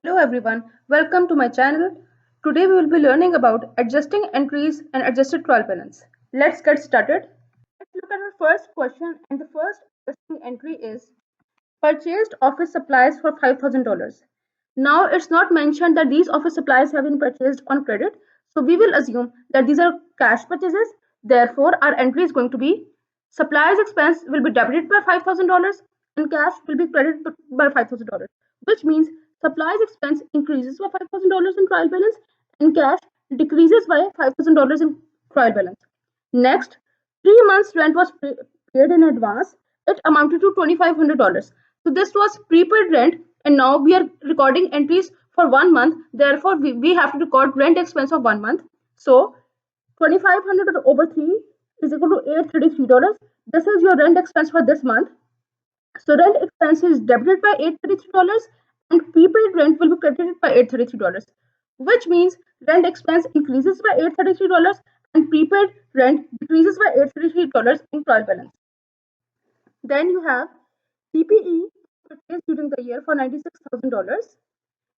Hello everyone, welcome to my channel. Today we will be learning about adjusting entries and adjusted trial balance. Let's get started. Let's look at our first question, and the first adjusting entry is purchased office supplies for $5,000. Now it's not mentioned that these office supplies have been purchased on credit, so we will assume that these are cash purchases. Therefore, our entry is going to be supplies expense will be debited by $5,000 and cash will be credited by $5,000, which means supplies expense increases by $5,000 in trial balance and cash decreases by $5,000 in trial balance. Next, 3 months rent was paid in advance. It amounted to $2,500. So this was prepaid rent, and now we are recording entries for 1 month. Therefore, we have to record rent expense of 1 month. So 2,500 over 3 is equal to $833. This is your rent expense for this month. So rent expense is debited by $833 and prepaid rent will be credited by $833, which means rent expense increases by $833 and prepaid rent decreases by $833 in trial balance. Then you have PPE purchased during the year for $96,000.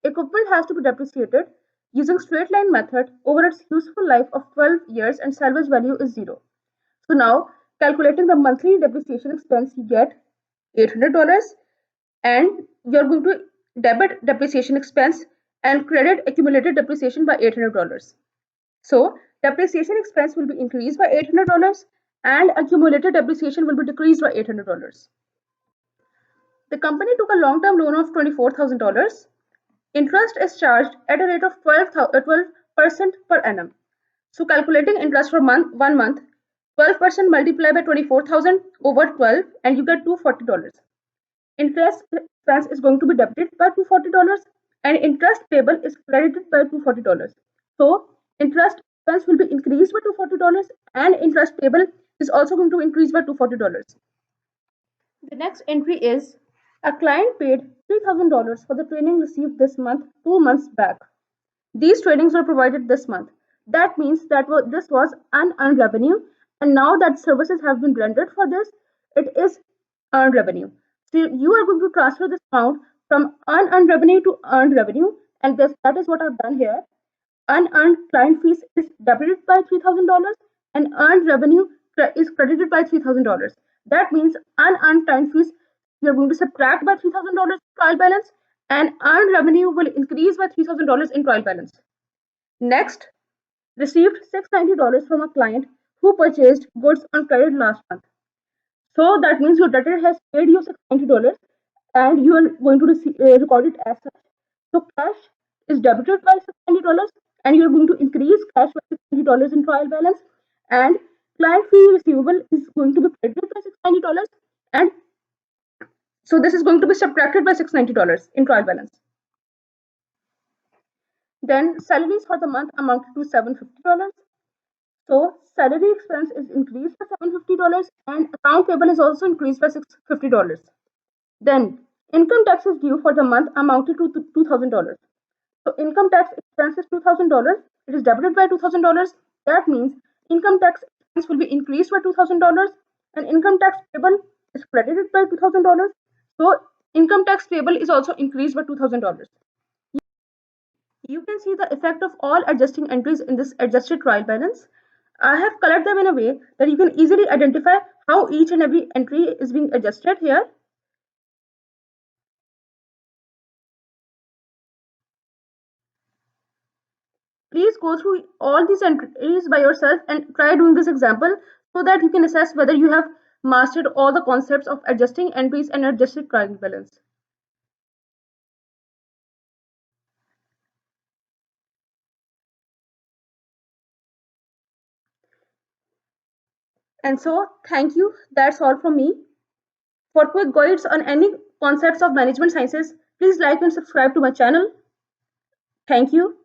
Equipment has to be depreciated using straight line method over its useful life of 12 years and salvage value is 0. So now calculating the monthly depreciation expense, you get $800 and you're going to debit depreciation expense and credit accumulated depreciation by $800. So depreciation expense will be increased by $800 and accumulated depreciation will be decreased by $800. The company took a long-term loan of $24,000. Interest is charged at a rate of 12% per annum. So calculating interest for 1 month, 12% multiplied by 24,000 over 12 and you get $240. Interest expense is going to be debited by $240 and interest payable is credited by $240. So interest expense will be increased by $240 and interest payable is also going to increase by $240. The next entry is a client paid $3,000 for the training received this month 2 months back. These trainings were provided this month. That means that this was unearned revenue, and now that services have been rendered for this, it is earned revenue. So you are going to transfer this amount from unearned revenue to earned revenue, and that is what I've done here. Unearned client fees is debited by $3,000 and earned revenue is credited by $3,000. That means unearned client fees you're going to subtract by $3,000 trial balance and earned revenue will increase by $3,000 in trial balance. Next, received $690 from a client who purchased goods on credit last month. So that means your debtor has paid you $690 and you are going to record it as such. So cash is debited by $690 and you are going to increase cash by $690 in trial balance and client fee receivable is going to be credited by $690 and so this is going to be subtracted by $690 in trial balance. Then salaries for the month amounted to $750. So salary expense is increased by $750 and account payable is also increased by $650. Then income taxes due for the month amounted to $2,000. So income tax expense is $2,000. It is debited by $2,000. That means income tax expense will be increased by $2,000 and income tax payable is credited by $2,000. So income tax payable is also increased by $2,000. You can see the effect of all adjusting entries in this adjusted trial balance. I have colored them in a way that you can easily identify how each and every entry is being adjusted here. Please go through all these entries by yourself and try doing this example so that you can assess whether you have mastered all the concepts of adjusting entries and adjusted trial balance. And so, thank you. That's all from me. For quick guides on any concepts of management sciences, please like and subscribe to my channel. Thank you.